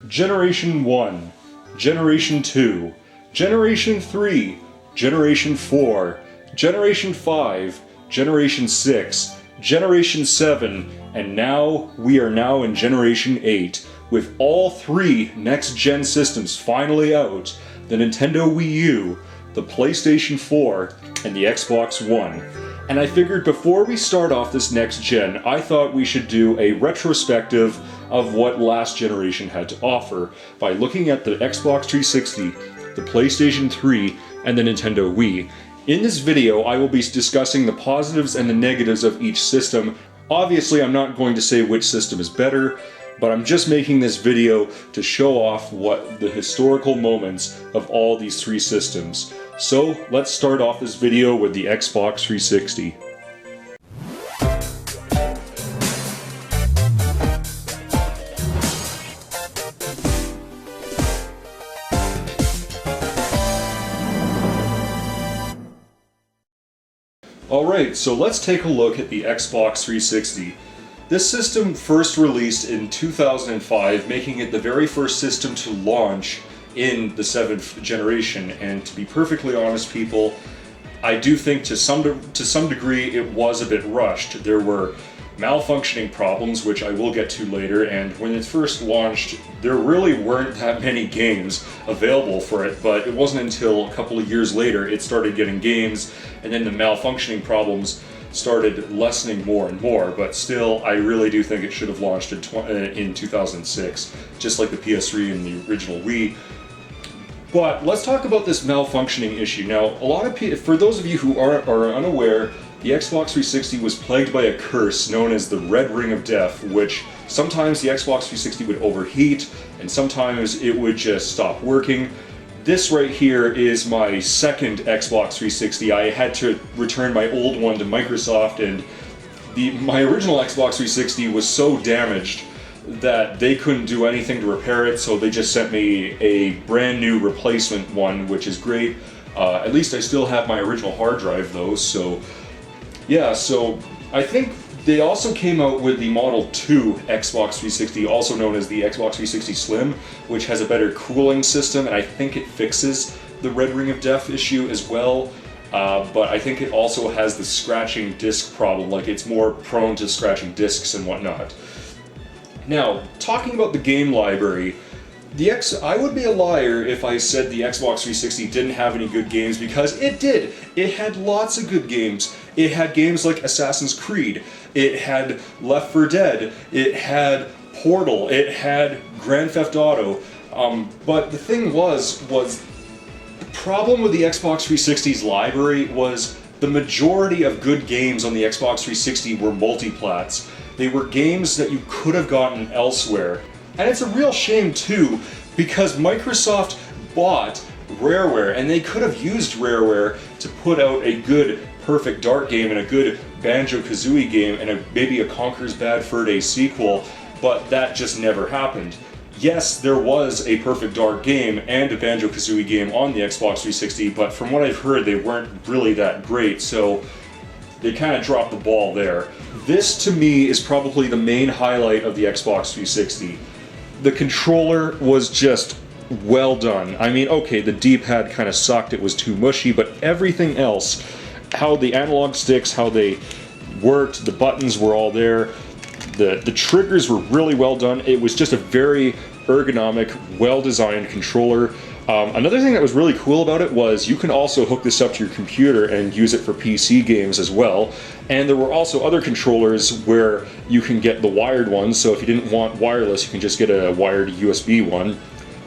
Generation 1, Generation 2, Generation 3, Generation 4, Generation 5, Generation 6, Generation 7, and now we are now in Generation 8, with all three next-gen systems finally out: the Nintendo Wii U, the PlayStation 4, and the Xbox One. And I figured before we start off this next gen, I thought we should do a retrospective of what last generation had to offer by looking at the Xbox 360, the PlayStation 3, and the Nintendo Wii. In this video, I will be discussing the positives and the negatives of each system. Obviously, I'm not going to say which system is better, but I'm just making this video to show off what the historical moments of all these three systems. So let's start off this video with the Xbox 360. Alright, so let's take a look at the Xbox 360. This system first released in 2005, making it the very first system to launch in the 7th generation, and to be perfectly honest, people, I do think to some degree it was a bit rushed. There were malfunctioning problems, which I will get to later, and when it first launched, there really weren't that many games available for it, but it wasn't until a couple of years later it started getting games, and then the malfunctioning problems started lessening more and more. But still, I really do think it should have launched in 2006, just like the PS3 and the original Wii. But let's talk about this malfunctioning issue. Now, a lot of people, for those of you who are unaware, the Xbox 360 was plagued by a curse known as the Red Ring of Death, which sometimes the Xbox 360 would overheat, and sometimes it would just stop working. This right here is my second Xbox 360. I had to return my old one to Microsoft, and my original Xbox 360 was so damaged that they couldn't do anything to repair it, so they just sent me a brand new replacement one, which is great. At least I still have my original hard drive though, so yeah, so I think they also came out with the Model 2 Xbox 360, also known as the Xbox 360 Slim, which has a better cooling system, and I think it fixes the Red Ring of Death issue as well. But I think it also has the scratching disc problem, like it's more prone to scratching discs and whatnot. Now, talking about the game library, I would be a liar if I said the Xbox 360 didn't have any good games, because it did. It had lots of good games. It had games like Assassin's Creed, it had Left 4 Dead, it had Portal, it had Grand Theft Auto. But the thing was the problem with the Xbox 360's library was the majority of good games on the Xbox 360 were multiplats. They were games that you could have gotten elsewhere. And it's a real shame too, because Microsoft bought Rareware, and they could have used Rareware to put out a good Perfect Dark game and a good Banjo-Kazooie game and maybe a Conker's Bad Fur Day sequel, but that just never happened. Yes, there was a Perfect Dark game and a Banjo-Kazooie game on the Xbox 360, but from what I've heard, they weren't really that great, so they kind of dropped the ball there. This, to me, is probably the main highlight of the Xbox 360. The controller was just well done. I mean, okay, the D-pad kind of sucked, it was too mushy, but everything else, how the analog sticks, how they worked, the buttons were all there, the triggers were really well done. It was just a very ergonomic, well-designed controller. Another thing that was really cool about it was you can also hook this up to your computer and use it for PC games as well. And there were also other controllers where you can get the wired ones, so if you didn't want wireless, you can just get a wired USB one.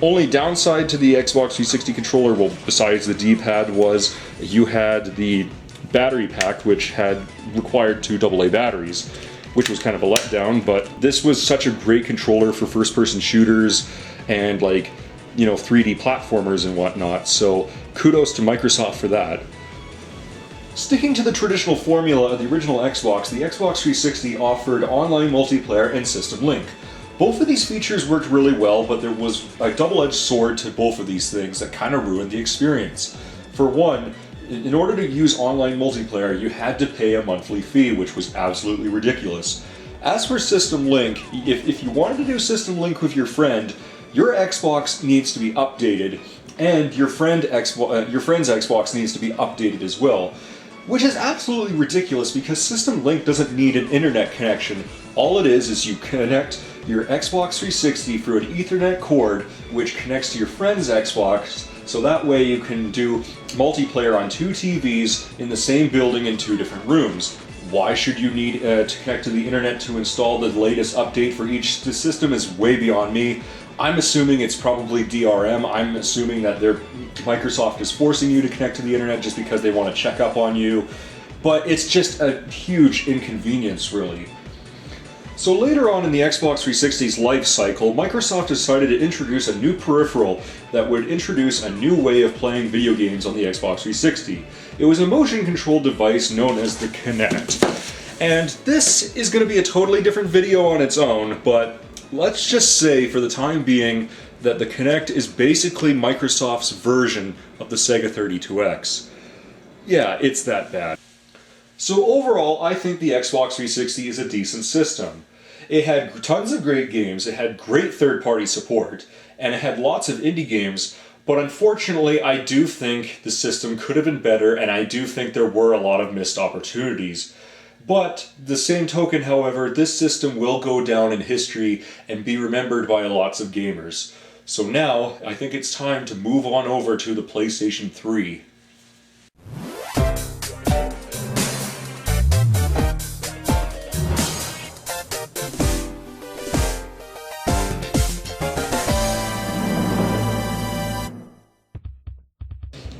Only downside to the Xbox 360 controller, well, besides the D-pad, was you had the battery pack, which had required 2 AA batteries, which was kind of a letdown, but this was such a great controller for first-person shooters and, like, you know, 3D platformers and whatnot, so kudos to Microsoft for that. Sticking to the traditional formula of the original Xbox, the Xbox 360 offered online multiplayer and system link. Both of these features worked really well, but there was a double-edged sword to both of these things that kind of ruined the experience. For one, in order to use online multiplayer, you had to pay a monthly fee, which was absolutely ridiculous. As for System Link, if you wanted to do System Link with your friend, your Xbox needs to be updated, and your friend's Xbox needs to be updated as well. Which is absolutely ridiculous because System Link doesn't need an internet connection. All it is you connect your Xbox 360 through an Ethernet cord, which connects to your friend's Xbox, so that way you can do multiplayer on two TVs in the same building in two different rooms. Why should you need to connect to the internet to install the latest update for each system is way beyond me. I'm assuming it's probably DRM. I'm assuming that Microsoft is forcing you to connect to the internet just because they want to check up on you. But it's just a huge inconvenience, really. So later on in the Xbox 360's life cycle, Microsoft decided to introduce a new peripheral that would introduce a new way of playing video games on the Xbox 360. It was a motion-controlled device known as the Kinect. And this is going to be a totally different video on its own, but let's just say for the time being that the Kinect is basically Microsoft's version of the Sega 32X. Yeah, it's that bad. So overall, I think the Xbox 360 is a decent system. It had tons of great games, it had great third-party support, and it had lots of indie games, but unfortunately I do think the system could have been better, and I do think there were a lot of missed opportunities. But, the same token, however, this system will go down in history and be remembered by lots of gamers. So now, I think it's time to move on over to the PlayStation 3.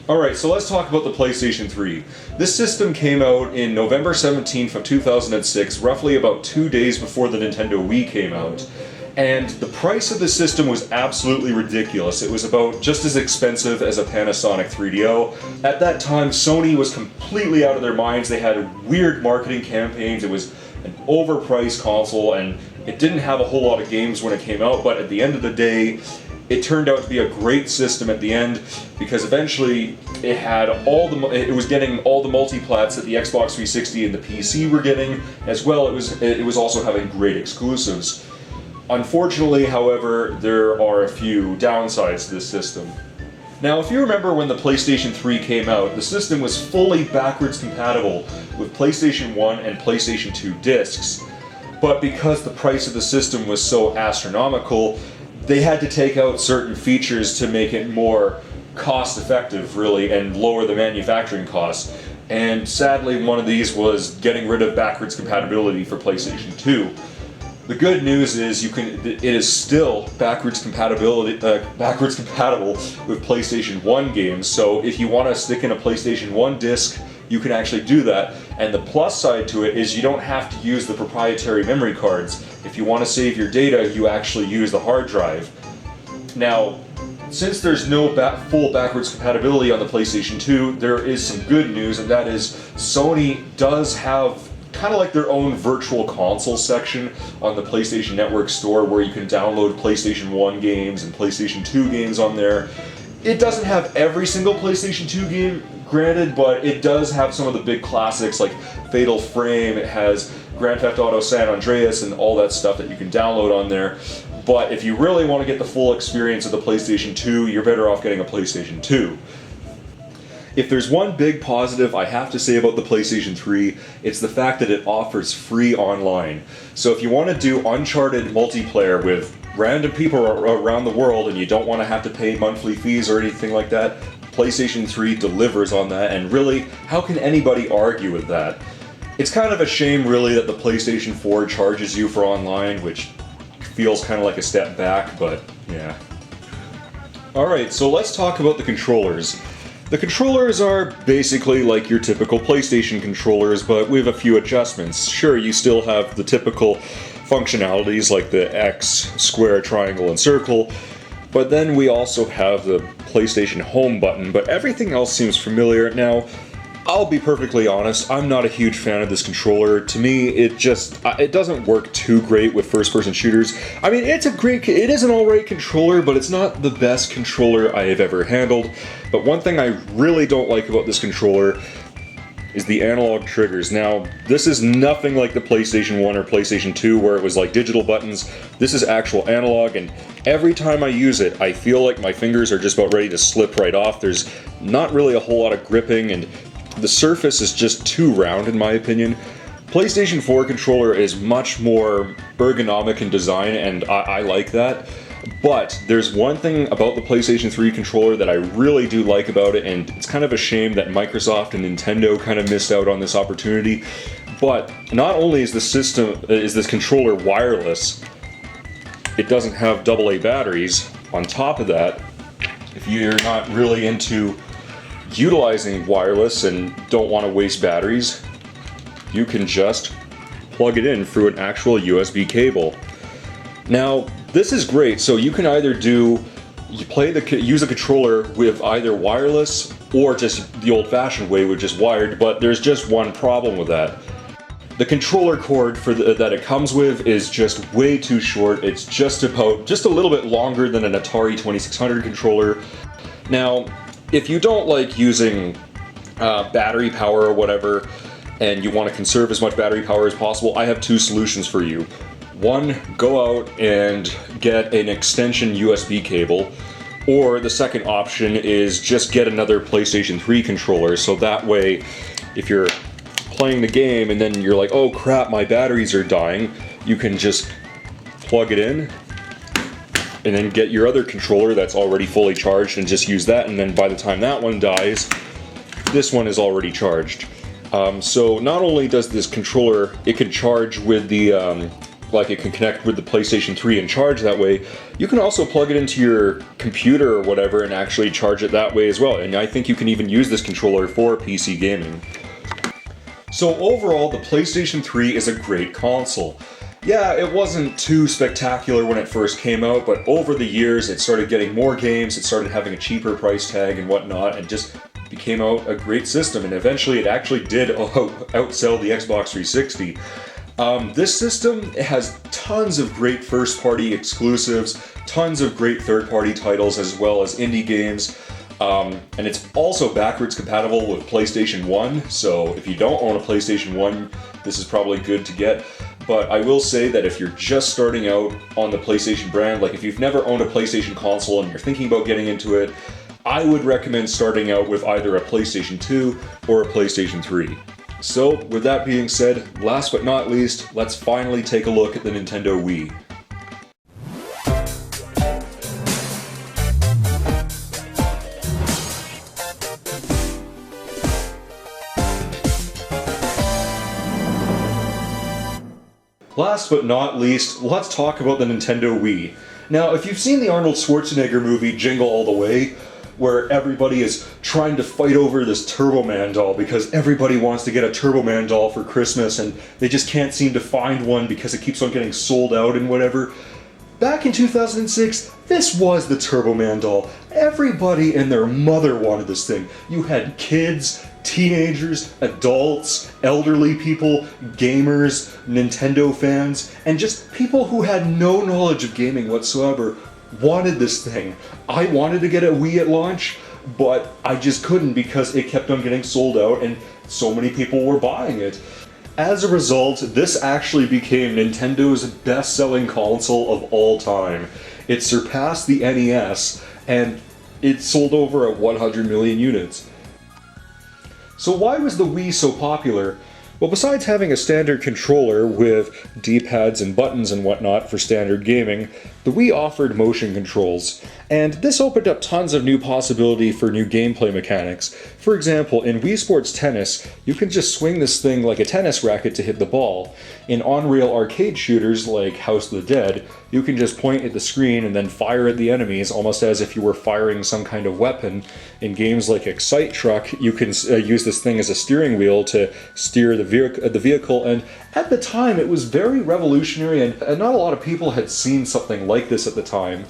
Alright, so let's talk about the PlayStation 3. This system came out in November 17th of 2006, roughly about 2 days before the Nintendo Wii came out. And the price of the system was absolutely ridiculous. It was about just as expensive as a Panasonic 3DO. At that time, Sony was completely out of their minds. They had weird marketing campaigns. It was an overpriced console, and it didn't have a whole lot of games when it came out, but at the end of the day, it turned out to be a great system at the end because eventually it was getting all the multiplats that the Xbox 360 and the PC were getting, as well it was also having great exclusives. Unfortunately, however, there are a few downsides to this system. Now, if you remember when the PlayStation 3 came out, the system was fully backwards compatible with PlayStation 1 and PlayStation 2 discs. But because the price of the system was so astronomical, they had to take out certain features to make it more cost-effective, really, and lower the manufacturing costs. And sadly, one of these was getting rid of backwards compatibility for PlayStation 2. The good news is it is still backwards compatible with PlayStation 1 games, so if you want to stick in a PlayStation 1 disc, you can actually do that. And the plus side to it is you don't have to use the proprietary memory cards. If you want to save your data, you actually use the hard drive. Now, since there's no full backwards compatibility on the PlayStation 2, there is some good news, and that is Sony does have kind of like their own virtual console section on the PlayStation Network store where you can download PlayStation 1 games and PlayStation 2 games on there. It doesn't have every single PlayStation 2 game, granted, but it does have some of the big classics like Fatal Frame. It has Grand Theft Auto San Andreas and all that stuff that you can download on there. But if you really want to get the full experience of the PlayStation 2, you're better off getting a PlayStation 2. If there's one big positive I have to say about the PlayStation 3, it's the fact that it offers free online. So if you want to do Uncharted multiplayer with random people around the world and you don't want to have to pay monthly fees or anything like that, PlayStation 3 delivers on that, and really, how can anybody argue with that? It's kind of a shame, really, that the PlayStation 4 charges you for online, which feels kind of like a step back, but yeah. Alright, so let's talk about the controllers. The controllers are basically like your typical PlayStation controllers, but with a few adjustments. Sure, you still have the typical functionalities like the X, square, triangle, and circle, but then we also have the PlayStation Home button, but everything else seems familiar. Now, I'll be perfectly honest, I'm not a huge fan of this controller. To me, it doesn't work too great with first-person shooters. I mean, it is an alright controller, but it's not the best controller I have ever handled. But one thing I really don't like about this controller is the analog triggers. Now, this is nothing like the PlayStation 1 or PlayStation 2 where it was like digital buttons. This is actual analog, and every time I use it, I feel like my fingers are just about ready to slip right off. There's not really a whole lot of gripping, and the surface is just too round in my opinion. PlayStation 4 controller is much more ergonomic in design, and I like that. But there's one thing about the PlayStation 3 controller that I really do like about it, and it's kind of a shame that Microsoft and Nintendo kind of missed out on this opportunity. But not only is this controller wireless, it doesn't have AA batteries. On top of that, if you're not really into utilizing wireless and don't want to waste batteries, you can just plug it in through an actual USB cable. Now, this is great, so you can either use a controller with either wireless or just the old-fashioned way with just wired, but there's just one problem with that. The controller cord that it comes with is just way too short. It's just a little bit longer than an Atari 2600 controller. Now, if you don't like using battery power or whatever, and you want to conserve as much battery power as possible, I have two solutions for you. One, go out and get an extension USB cable, or the second option is just get another PlayStation 3 controller, so that way if you're playing the game and then you're like, oh crap, my batteries are dying, you can just plug it in and then get your other controller that's already fully charged and just use that, and then by the time that one dies, this one is already charged. So not only does this controller, it can charge with the it can connect with the PlayStation 3 and charge that way, you can also plug it into your computer or whatever and actually charge it that way as well. And I think you can even use this controller for PC gaming. So overall, the PlayStation 3 is a great console. Yeah, it wasn't too spectacular when it first came out, but over the years it started getting more games, it started having a cheaper price tag and whatnot, and just became out a great system, and eventually it actually did outsell the Xbox 360. This system has tons of great first-party exclusives, tons of great third-party titles, as well as indie games, and it's also backwards compatible with PlayStation 1, so if you don't own a PlayStation 1, this is probably good to get. But I will say that if you're just starting out on the PlayStation brand, like if you've never owned a PlayStation console and you're thinking about getting into it, I would recommend starting out with either a PlayStation 2 or a PlayStation 3. So, with that being said, last but not least, let's finally take a look at the Nintendo Wii. Last but not least, let's talk about the Nintendo Wii. Now, if you've seen the Arnold Schwarzenegger movie Jingle All the Way, where everybody is trying to fight over this Turbo Man doll because everybody wants to get a Turbo Man doll for Christmas and they just can't seem to find one because it keeps on getting sold out and whatever. Back in 2006, this was the Turbo Man doll. Everybody and their mother wanted this thing. You had kids, teenagers, adults, elderly people, gamers, Nintendo fans, and just people who had no knowledge of gaming whatsoever wanted this thing. I wanted to get a Wii at launch, but I just couldn't because it kept on getting sold out and so many people were buying it. As a result, this actually became Nintendo's best-selling console of all time. It surpassed the NES, and it sold over 100 million units. So why was the Wii so popular? Well, besides having a standard controller with D-pads and buttons and whatnot for standard gaming, the Wii offered motion controls, and this opened up tons of new possibility for new gameplay mechanics. For example, in Wii Sports Tennis, you can just swing this thing like a tennis racket to hit the ball. In on-rail arcade shooters like House of the Dead, you can just point at the screen and then fire at the enemies almost as if you were firing some kind of weapon. In games like Excite Truck, you can use this thing as a steering wheel to steer the vehicle, and at the time it was very revolutionary, and not a lot of people had seen something like this at the time.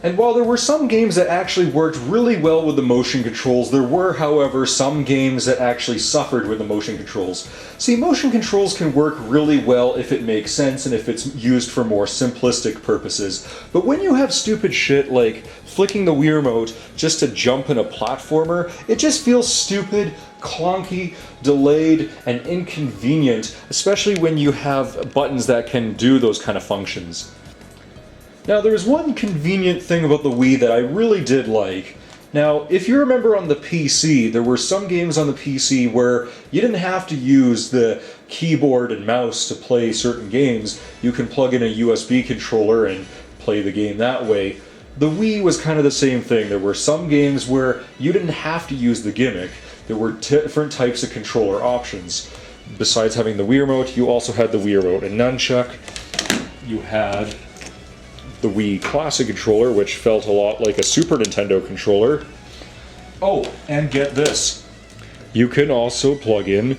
And while there were some games that actually worked really well with the motion controls, there were, however, some games that actually suffered with the motion controls. See, motion controls can work really well if it makes sense and if it's used for more simplistic purposes. But when you have stupid shit like flicking the Wii Remote just to jump in a platformer, it just feels stupid, clunky, delayed, and inconvenient, especially when you have buttons that can do those kind of functions. Now, there's one convenient thing about the Wii that I really did like. Now, if you remember on the PC, there were some games on the PC where you didn't have to use the keyboard and mouse to play certain games. You can plug in a USB controller and play the game that way. The Wii was kind of the same thing. There were some games where you didn't have to use the gimmick. There were different types of controller options. Besides having the Wii Remote, you also had the Wii Remote and Nunchuck. You had the Wii Classic controller, which felt a lot like a Super Nintendo controller. Oh, and get this. You can also plug in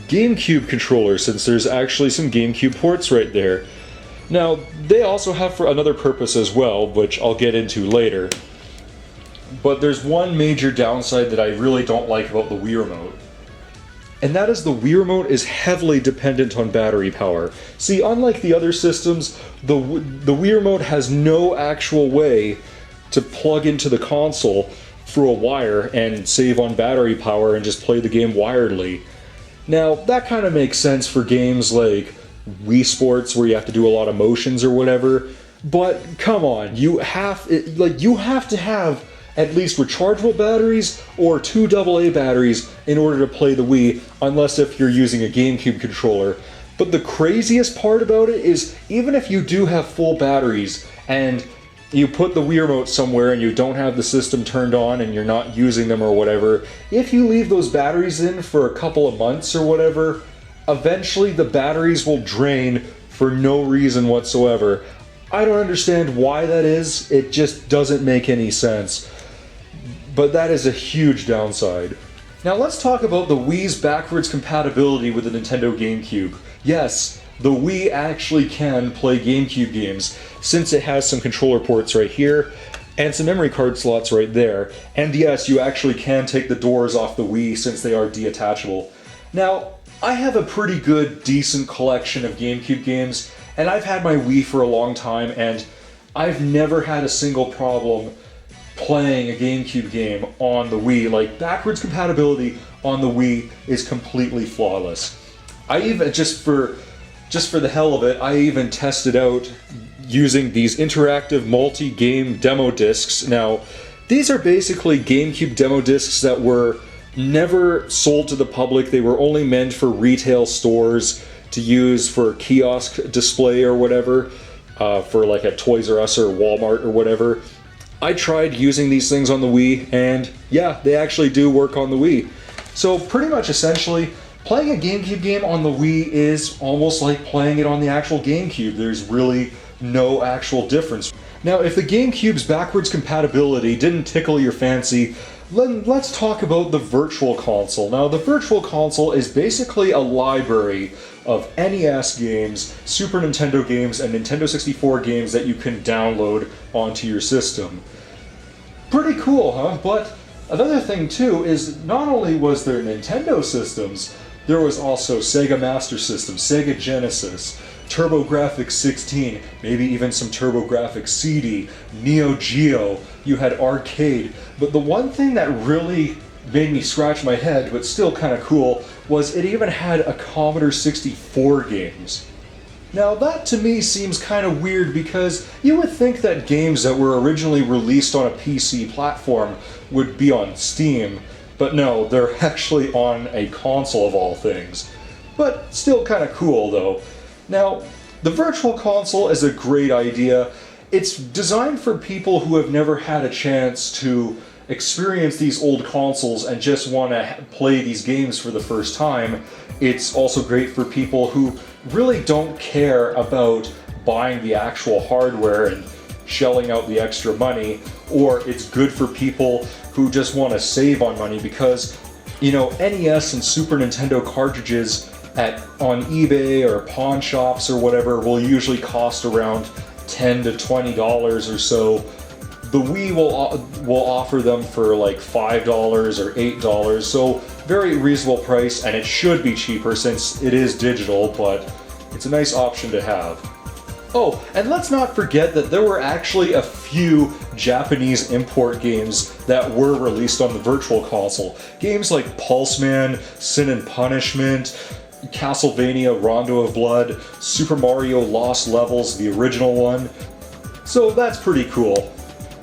GameCube controllers, since there's actually some GameCube ports right there. Now, they also have for another purpose as well, which I'll get into later. But there's one major downside that I really don't like about the Wii Remote. And that is the Wii Remote is heavily dependent on battery power. See, unlike the other systems, the Wii Remote has no actual way to plug into the console through a wire and save on battery power and just play the game wiredly. Now, that kind of makes sense for games like Wii Sports where you have to do a lot of motions or whatever, but come on, you have to have at least rechargeable batteries or 2 AA batteries in order to play the Wii, unless if you're using a GameCube controller. But the craziest part about it is, even if you do have full batteries and you put the Wii Remote somewhere and you don't have the system turned on and you're not using them or whatever, if you leave those batteries in for a couple of months or whatever, eventually the batteries will drain for no reason whatsoever. I don't understand why that is, it just doesn't make any sense. But that is a huge downside. Now let's talk about the Wii's backwards compatibility with the Nintendo GameCube. Yes, the Wii actually can play GameCube games, since it has some controller ports right here, and some memory card slots right there. And yes, you actually can take the doors off the Wii since they are detachable. Now, I have a pretty good, decent collection of GameCube games, and I've had my Wii for a long time, and I've never had a single problem playing a GameCube game on the Wii. Like, backwards compatibility on the Wii is completely flawless. I even, just for the hell of it, I even tested out using these interactive multi-game demo discs. Now, these are basically GameCube demo discs that were never sold to the public. They were only meant for retail stores to use for kiosk display or whatever, for like a Toys R Us or Walmart or whatever. I tried using these things on the Wii, and yeah, they actually do work on the Wii. So pretty much essentially, playing a GameCube game on the Wii is almost like playing it on the actual GameCube. There's really no actual difference. Now, if the GameCube's backwards compatibility didn't tickle your fancy, let's talk about the Virtual Console. Now, the Virtual Console is basically a library of NES games, Super Nintendo games, and Nintendo 64 games that you can download onto your system. Pretty cool, huh? But another thing too is, not only was there Nintendo systems, there was also Sega Master System, Sega Genesis, TurboGrafx 16, maybe even some TurboGrafx CD, Neo Geo, you had arcade. But the one thing that really made me scratch my head, but still kind of cool, was it even had a Commodore 64 games. Now that to me seems kind of weird, because you would think that games that were originally released on a PC platform would be on Steam, but no, they're actually on a console of all things. But still kind of cool though. Now, the Virtual Console is a great idea. It's designed for people who have never had a chance to experience these old consoles and just want to play these games for the first time. It's also great for people who really don't care about buying the actual hardware and shelling out the extra money, or it's good for people who just want to save on money, because, you know, NES and Super Nintendo cartridges on eBay or pawn shops or whatever will usually cost around $10 to $20 or so. The Wii will offer them for like $5 or $8, so very reasonable price, and it should be cheaper since it is digital, but it's a nice option to have. Oh, and let's not forget that there were actually a few Japanese import games that were released on the Virtual Console. Games like Pulseman, Sin and Punishment, Castlevania Rondo of Blood, Super Mario Lost Levels, the original one. So that's pretty cool.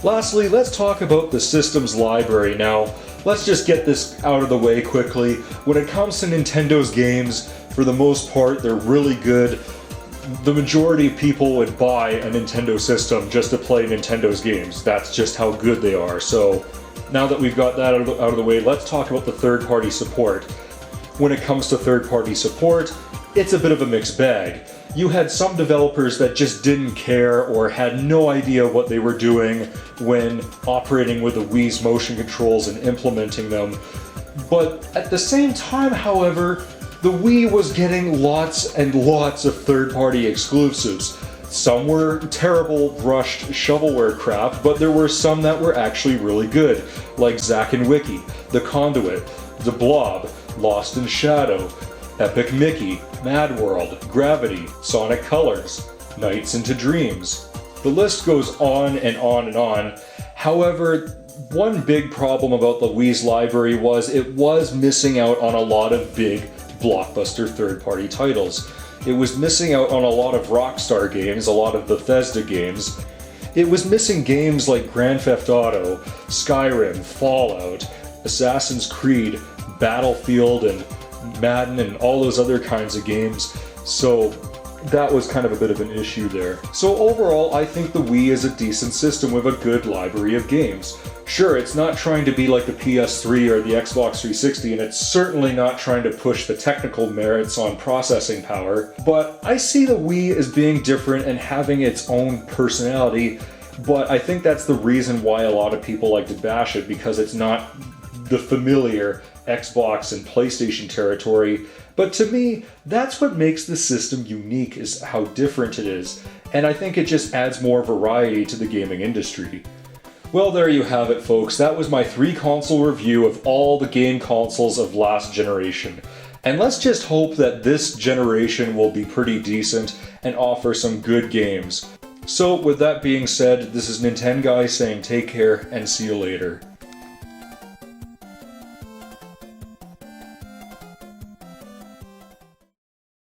Lastly, let's talk about the system's library now. Let's just get this out of the way quickly. When it comes to Nintendo's games, for the most part, they're really good. The majority of people would buy a Nintendo system just to play Nintendo's games. That's just how good they are. So now that we've got that out of the way, let's talk about the third-party support. When it comes to third-party support, it's a bit of a mixed bag. You had some developers that just didn't care or had no idea what they were doing when operating with the Wii's motion controls and implementing them. But at the same time, however, the Wii was getting lots and lots of third-party exclusives. Some were terrible, rushed shovelware crap, but there were some that were actually really good, like Zack and Wiki, The Conduit, The Blob, Lost in Shadow, Epic Mickey, Mad World, Gravity, Sonic Colors, Nights into Dreams. The list goes on and on and on. However, one big problem about the Wii's library was it was missing out on a lot of big blockbuster third-party titles. It was missing out on a lot of Rockstar games, a lot of Bethesda games. It was missing games like Grand Theft Auto, Skyrim, Fallout, Assassin's Creed, Battlefield, and Madden, and all those other kinds of games. So that was kind of a bit of an issue there. So overall, I think the Wii is a decent system with a good library of games. Sure, it's not trying to be like the PS3 or the Xbox 360, and it's certainly not trying to push the technical merits on processing power, but I see the Wii as being different and having its own personality, but I think that's the reason why a lot of people like to bash it, because it's not the familiar Xbox and PlayStation territory. But to me, that's what makes the system unique, is how different it is, and I think it just adds more variety to the gaming industry. Well, there you have it, folks. That was my 3-console review of all the game consoles of last generation. And let's just hope that this generation will be pretty decent and offer some good games. So, with that being said, this is Nintendo Guy saying take care and see you later.